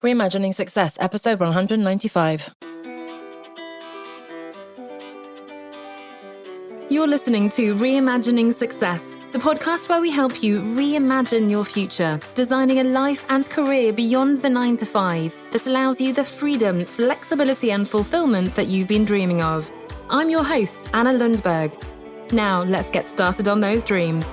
Reimagining Success, episode 195. You're listening to Reimagining Success, the podcast where we help you reimagine your future, designing a life and career beyond the 9 to 5 that allows you the freedom, flexibility, and fulfillment that you've been dreaming of. I'm your host, Anna Lundberg. Now, let's get started on those dreams.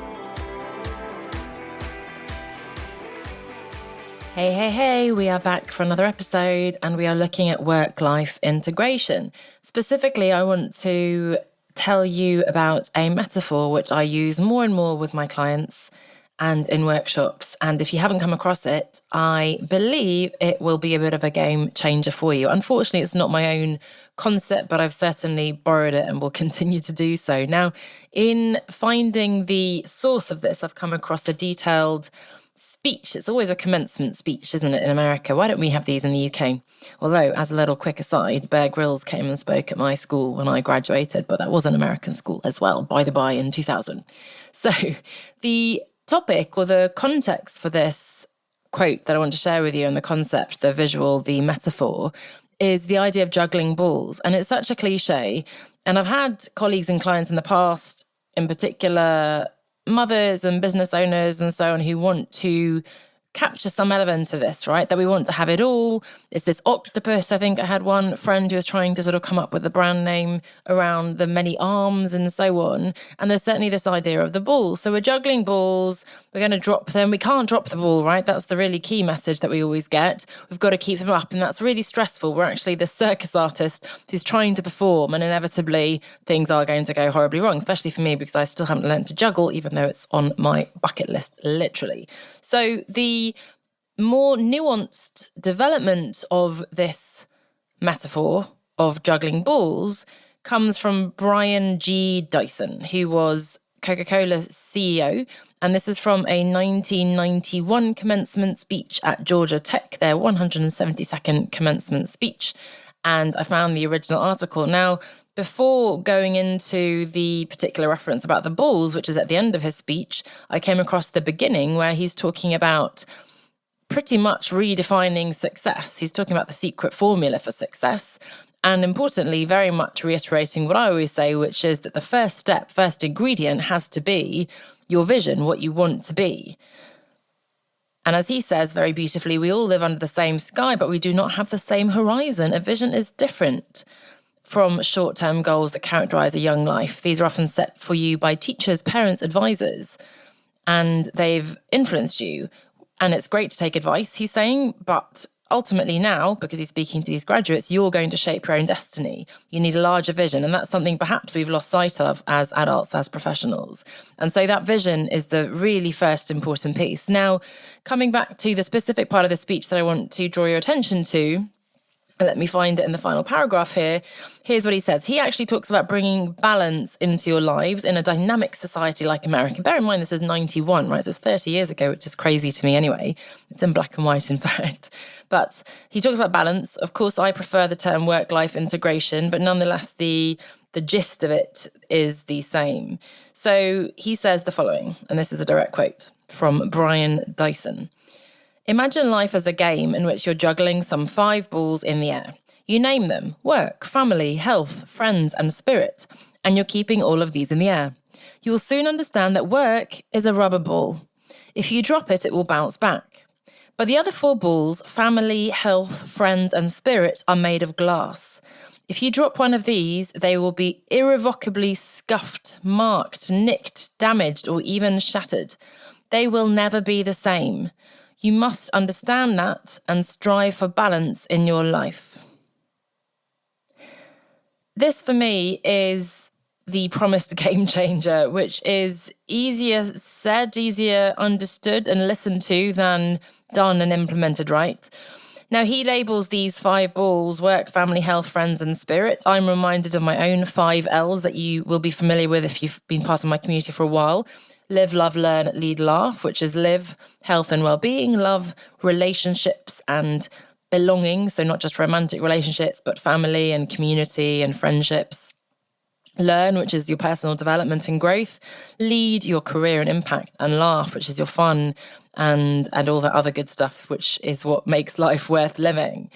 Hey, we are back for another episode and we are looking at work-life integration. Specifically, I want to tell you about a metaphor which I use more and more with my clients and in workshops. And if you haven't come across it, I believe it will be a bit of a game changer for you. Unfortunately, it's not my own concept, but I've certainly borrowed it and will continue to do so. Now, in finding the source of this, I've come across a detailed speech. It's always a commencement speech, isn't it, in America? Why don't we have these in the UK? Although, as a little quick aside, Bear Grylls came and spoke at my school when I graduated, but that was an American school as well, by the by, in 2000. So the topic or the context for this quote that I want to share with you, and the concept, the visual, the metaphor, is the idea of juggling balls. And it's such a cliche. And I've had colleagues and clients in the past, in particular mothers and business owners and so on, who want to capture some element of this, right? That we want to have it all. It's this octopus. I think I had one friend who was trying to sort of come up with a brand name around the many arms and so on. And there's certainly this idea of the ball. So we're juggling balls. We're going to drop them. We can't drop the ball, right? That's the really key message that we always get. We've got to keep them up. And that's really stressful. We're actually the circus artist who's trying to perform, and inevitably things are going to go horribly wrong, especially for me because I still haven't learned to juggle, even though it's on my bucket list, literally. So the more nuanced development of this metaphor of juggling balls comes from Brian G. Dyson, who was Coca-Cola's CEO. And this is from a 1991 commencement speech at Georgia Tech, their 172nd commencement speech. And I found the original article. Now, before going into the particular reference about the balls, which is at the end of his speech, I came across the beginning where he's talking about pretty much redefining success. He's talking about the secret formula for success. And importantly, very much reiterating what I always say, which is that the first step, first ingredient has to be your vision, what you want to be. And as he says very beautifully, we all live under the same sky, but we do not have the same horizon. A vision is different from short-term goals that characterize a young life. These are often set for you by teachers, parents, advisors, and they've influenced you. And it's great to take advice, he's saying, but ultimately now, because he's speaking to these graduates, you're going to shape your own destiny. You need a larger vision, and that's something perhaps we've lost sight of as adults, as professionals. And so that vision is the really first important piece. Now, coming back to the specific part of the speech that I want to draw your attention to, let me find it in the final paragraph here. Here's what he says. He actually talks about bringing balance into your lives in a dynamic society like America. Bear in mind, this is 91, right? So it's 30 years ago, which is crazy to me anyway. It's in black and white, in fact. But he talks about balance. Of course, I prefer the term work-life integration, but nonetheless, the gist of it is the same. So he says the following, and this is a direct quote from Brian Dyson. Imagine life as a game in which you're juggling some 5 balls in the air. You name them: work, family, health, friends, and spirit, and you're keeping all of these in the air. You will soon understand that work is a rubber ball. If you drop it, it will bounce back. But the other 4 balls, family, health, friends, and spirit, are made of glass. If you drop one of these, they will be irrevocably scuffed, marked, nicked, damaged, or even shattered. They will never be the same. You must understand that and strive for balance in your life. This, for me, is the promised game changer, which is easier said, easier understood and listened to than done and implemented, right? Now, he labels these 5 balls: work, family, health, friends, and spirit. I'm reminded of my own 5 L's that you will be familiar with if you've been part of my community for a while. Live, love, learn, lead, laugh, which is live, health and well-being, love, relationships and belonging. So not just romantic relationships, but family and community and friendships. Learn, which is your personal development and growth. Lead, your career and impact. And laugh, which is your fun and all that other good stuff, which is what makes life worth living.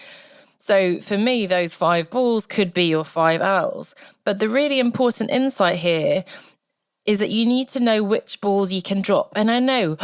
So for me, those 5 balls could be your 5 L's. But the really important insight here is that you need to know which balls you can drop. And I know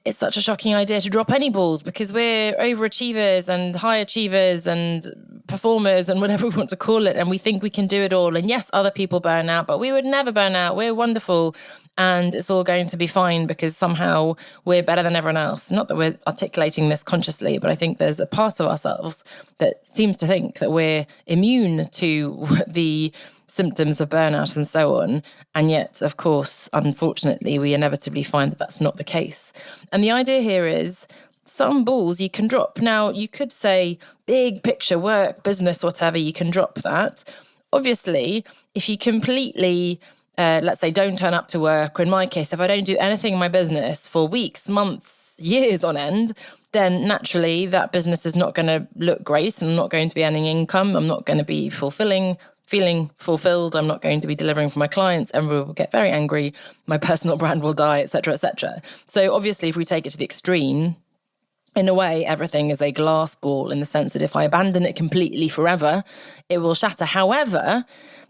it's such a shocking idea to drop any balls because we're overachievers and high achievers and performers and whatever we want to call it. And we think we can do it all. And yes, other people burn out, but we would never burn out. We're wonderful. And it's all going to be fine because somehow we're better than everyone else. Not that we're articulating this consciously, but I think there's a part of ourselves that seems to think that we're immune to the symptoms of burnout and so on. And yet, of course, unfortunately, we inevitably find that that's not the case. And the idea here is some balls you can drop. Now, you could say big picture, work, business, whatever, you can drop that. Obviously, if you completely let's say, don't turn up to work, or in my case, if I don't do anything in my business for weeks, months, years on end, then naturally that business is not going to look great. I'm not going to be earning income. I'm not going to be feeling fulfilled. I'm not going to be delivering for my clients. Everyone will get very angry. My personal brand will die, etc., etc. So obviously, if we take it to the extreme, in a way, everything is a glass ball in the sense that if I abandon it completely forever, it will shatter. However,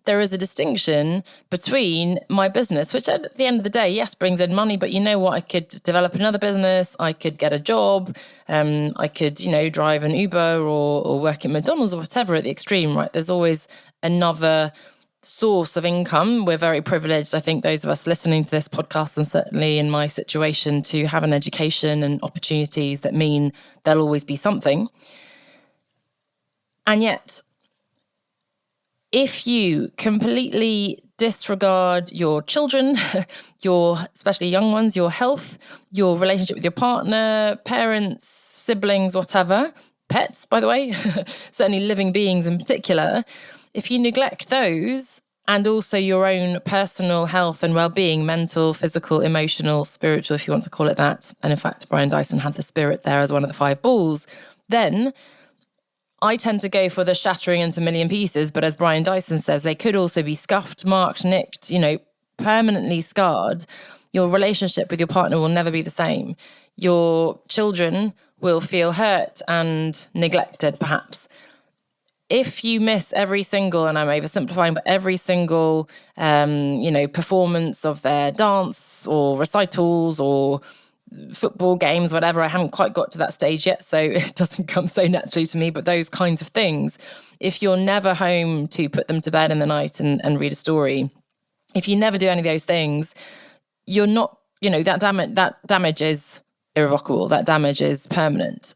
there is a distinction between my business, which at the end of the day, yes, brings in money, but you know what? I could develop another business. I could get a job. I could, drive an Uber or work at McDonald's or whatever at the extreme, right? There's always another source of income. We're very privileged, I think, those of us listening to this podcast, and certainly in my situation, to have an education and opportunities that mean there'll always be something. And yet, if you completely disregard your children, especially young ones, your health, your relationship with your partner, parents, siblings, whatever, pets, by the way, certainly living beings in particular, if you neglect those and also your own personal health and well-being, mental, physical, emotional, spiritual, if you want to call it that, and in fact, Brian Dyson had the spirit there as one of the 5 balls, then I tend to go for the shattering into a million pieces, but as Brian Dyson says, they could also be scuffed, marked, nicked, permanently scarred. Your relationship with your partner will never be the same. Your children will feel hurt and neglected, perhaps. If you miss every single, and I'm oversimplifying, but every single, performance of their dance or recitals or football games, whatever, I haven't quite got to that stage yet, so it doesn't come so naturally to me, but those kinds of things, if you're never home to put them to bed in the night and read a story, if you never do any of those things, you're not, that damage is irrevocable, that damage is permanent.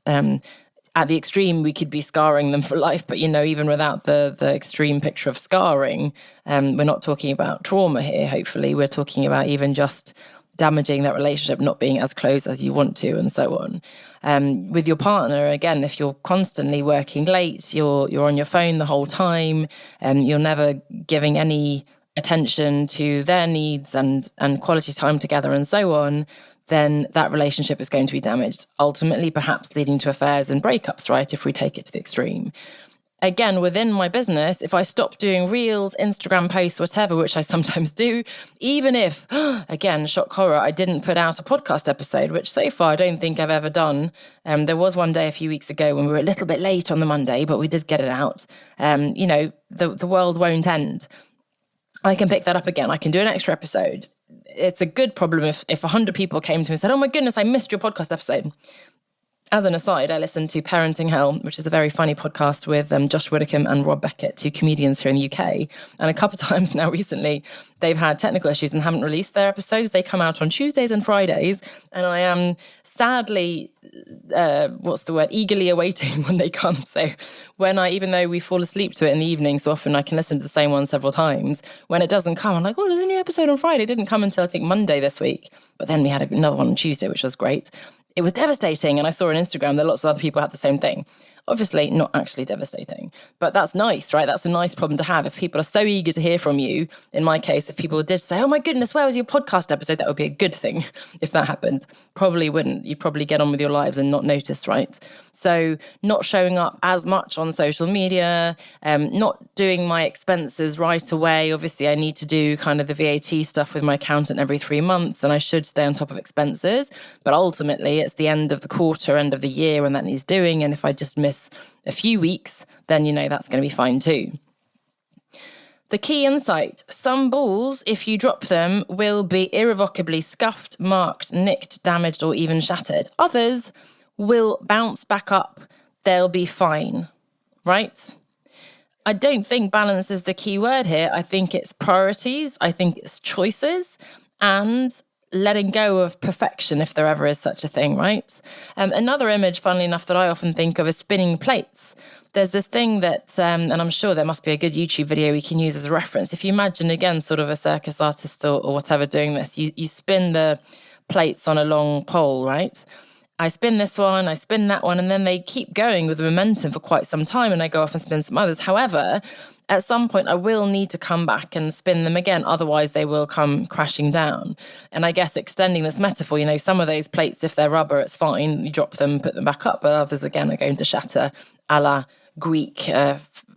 At the extreme, we could be scarring them for life, but even without the extreme picture of scarring, we're not talking about trauma here, hopefully. We're talking about even just damaging that relationship, not being as close as you want to, and so on. With your partner, again, if you're constantly working late, you're on your phone the whole time, you're never giving any attention to their needs and quality time together and so on, then that relationship is going to be damaged, ultimately perhaps leading to affairs and breakups, right, if we take it to the extreme. Again, within my business, if I stop doing reels, Instagram posts, whatever, which I sometimes do, even if, again, shock horror, I didn't put out a podcast episode, which so far I don't think I've ever done. There was one day a few weeks ago when we were a little bit late on the Monday, but we did get it out. The world won't end. I can pick that up again. I can do an extra episode. It's a good problem if 100 people came to me and said, oh my goodness, I missed your podcast episode. As an aside, I listen to Parenting Hell, which is a very funny podcast with Josh Widdicombe and Rob Beckett, 2 comedians here in the UK. And a couple of times now recently, they've had technical issues and haven't released their episodes. They come out on Tuesdays and Fridays. And I am sadly, eagerly awaiting when they come. So even though we fall asleep to it in the evening, so often I can listen to the same one several times. When it doesn't come, I'm like, there's a new episode on Friday. It didn't come until I think Monday this week. But then we had another one on Tuesday, which was great. It was devastating. And I saw on Instagram that lots of other people had the same thing. Obviously not actually devastating, but that's nice, right? That's a nice problem to have. If people are so eager to hear from you, in my case, if people did say, oh my goodness, where was your podcast episode? That would be a good thing if that happened. Probably wouldn't. You'd probably get on with your lives and not notice, right? So not showing up as much on social media, not doing my expenses right away. Obviously, I need to do kind of the VAT stuff with my accountant every 3 months, and I should stay on top of expenses. But ultimately, it's the end of the quarter, end of the year when that needs doing. And if I just miss a few weeks, then, that's going to be fine too. The key insight: some balls, if you drop them, will be irrevocably scuffed, marked, nicked, damaged, or even shattered. Others will bounce back up. They'll be fine, right? I don't think balance is the key word here. I think it's priorities. I think it's choices and letting go of perfection, if there ever is such a thing, right? Another image, funnily enough, that I often think of is spinning plates. There's this thing that, and I'm sure there must be a good YouTube video we can use as a reference. If you imagine, again, sort of a circus artist or whatever doing this, you spin the plates on a long pole, right? I spin this one, I spin that one, and then they keep going with the momentum for quite some time, and I go off and spin some others. However, at some point, I will need to come back and spin them again. Otherwise, they will come crashing down. And I guess extending this metaphor, some of those plates, if they're rubber, it's fine. You drop them, put them back up. But others, again, are going to shatter, a la Greek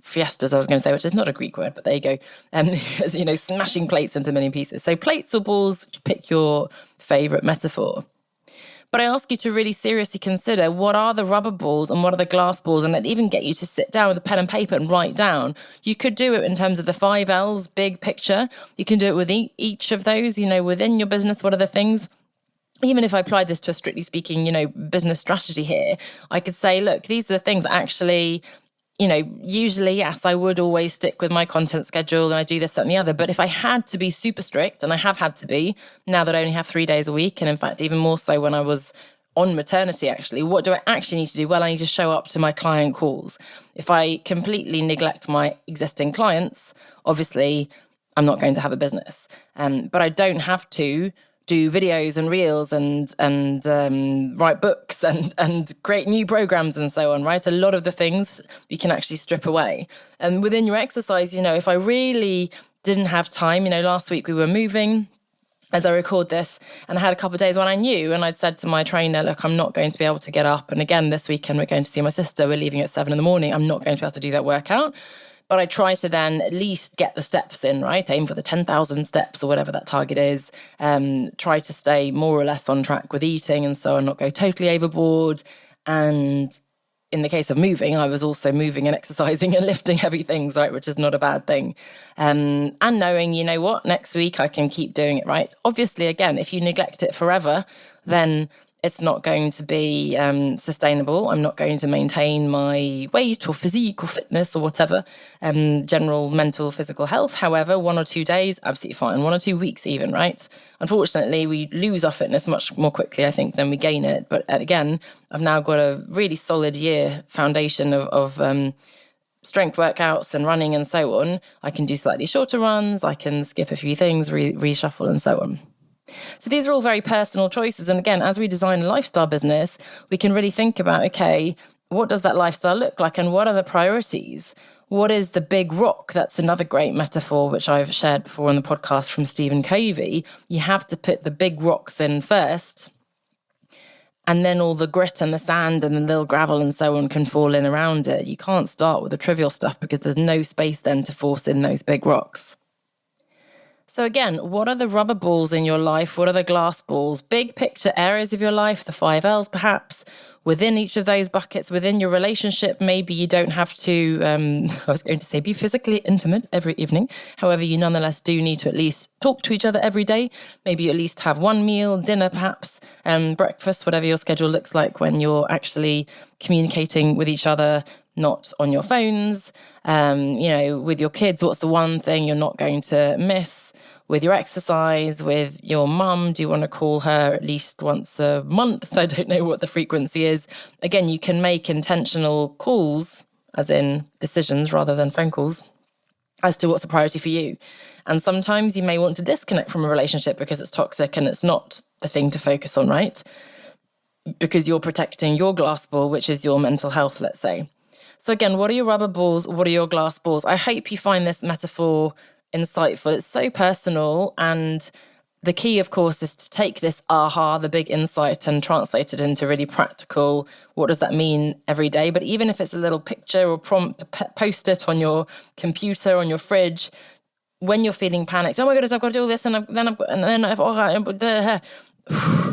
fiestas, I was going to say, which is not a Greek word, but there you go. Smashing plates into many pieces. So plates or balls, pick your favorite metaphor. But I ask you to really seriously consider, what are the rubber balls and what are the glass balls? And I'd even get you to sit down with a pen and paper and write down. You could do it in terms of the 5 L's, big picture. You can do it with each of those, within your business. What are the things? Even if I applied this to a strictly speaking, business strategy here, I could say, look, these are the things that actually, usually, yes, I would always stick with my content schedule and I do this, that, and the other. But if I had to be super strict, and I have had to be, now that I only have 3 days a week, and in fact, even more so when I was on maternity, actually, what do I actually need to do? Well, I need to show up to my client calls. If I completely neglect my existing clients, obviously, I'm not going to have a business. But I don't have to do videos and reels and write books and create new programs and so on, right? A lot of the things you can actually strip away. And within your exercise, if I really didn't have time, last week we were moving as I record this, and I had a couple of days when I knew, and I'd said to my trainer, look, I'm not going to be able to get up. And again, this weekend, we're going to see my sister. We're leaving at 7 a.m. I'm not going to be able to do that workout. But I try to then at least get the steps in, right? Aim for the 10,000 steps or whatever that target is. Try to stay more or less on track with eating and so on, not go totally overboard. And in the case of moving, I was also moving and exercising and lifting heavy things, right? Which is not a bad thing. And knowing, next week I can keep doing it, right? Obviously, again, if you neglect it forever, then it's not going to be sustainable. I'm not going to maintain my weight or physique or fitness or whatever, general mental, physical health. However, 1 or 2 days, absolutely fine. 1 or 2 weeks even, right? Unfortunately, we lose our fitness much more quickly, I think, than we gain it. But again, I've now got a really solid year foundation of strength workouts and running and so on. I can do slightly shorter runs. I can skip a few things, reshuffle and so on. So these are all very personal choices. And again, as we design a lifestyle business, we can really think about, okay, what does that lifestyle look like? And what are the priorities? What is the big rock? That's another great metaphor, which I've shared before on the podcast from Stephen Covey. You have to put the big rocks in first, and then all the grit and the sand and the little gravel and so on can fall in around it. You can't start with the trivial stuff because there's no space then to force in those big rocks. So again, what are the rubber balls in your life? What are the glass balls? Big picture areas of your life, the 5 L's perhaps. Within each of those buckets, within your relationship, maybe you don't have to, I was going to say, be physically intimate every evening. However, you nonetheless do need to at least talk to each other every day. Maybe you at least have one meal, dinner perhaps, breakfast, whatever your schedule looks like when you're actually communicating with each other, not on your phones. With your kids, what's the one thing you're not going to miss? With your exercise, with your mum, do you want to call her at least once a month? I don't know what the frequency is. Again, you can make intentional calls, as in decisions rather than phone calls, as to what's a priority for you. And sometimes you may want to disconnect from a relationship because it's toxic and it's not the thing to focus on, right? Because you're protecting your glass ball, which is your mental health, let's say. So again, what are your rubber balls? What are your glass balls? I hope you find this metaphor insightful. It's so personal, and the key, of course, is to take this aha, the big insight, and translate it into really practical, what does that mean every day? But even if it's a little picture or prompt, post it on your computer, on your fridge, when you're feeling panicked, oh my goodness, I've got to do all this,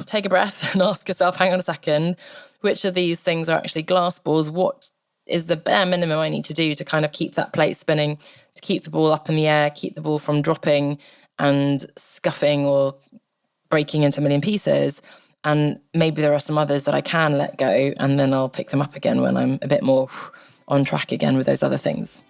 take a breath and ask yourself, hang on a second, which of these things are actually glass balls? What is the bare minimum I need to do to kind of keep that plate spinning, to keep the ball up in the air, keep the ball from dropping and scuffing or breaking into a million pieces? And maybe there are some others that I can let go, and then I'll pick them up again when I'm a bit more on track again with those other things.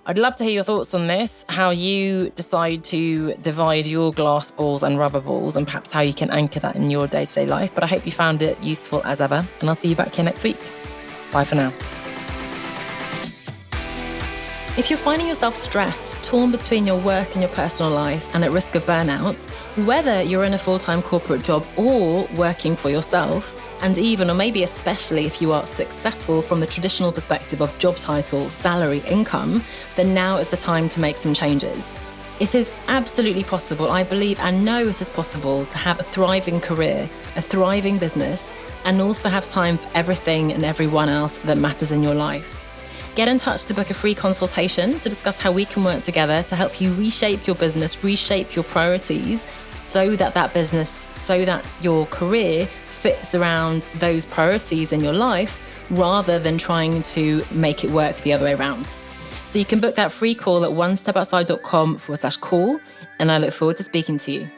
I'd love to hear your thoughts on this, how you decide to divide your glass balls and rubber balls, and perhaps how you can anchor that in your day-to-day life. But I hope you found it useful as ever, and I'll see you back here next week. Bye for now. If you're finding yourself stressed, torn between your work and your personal life, and at risk of burnout, whether you're in a full-time corporate job or working for yourself, and even or maybe especially if you are successful from the traditional perspective of job title, salary, income, then now is the time to make some changes. It is absolutely possible, I believe and know it is possible, to have a thriving career, a thriving business, and also have time for everything and everyone else that matters in your life. Get in touch to book a free consultation to discuss how we can work together to help you reshape your business, reshape your priorities, so that business, so that your career fits around those priorities in your life, rather than trying to make it work the other way around. So you can book that free call at onestepoutside.com/call, and I look forward to speaking to you.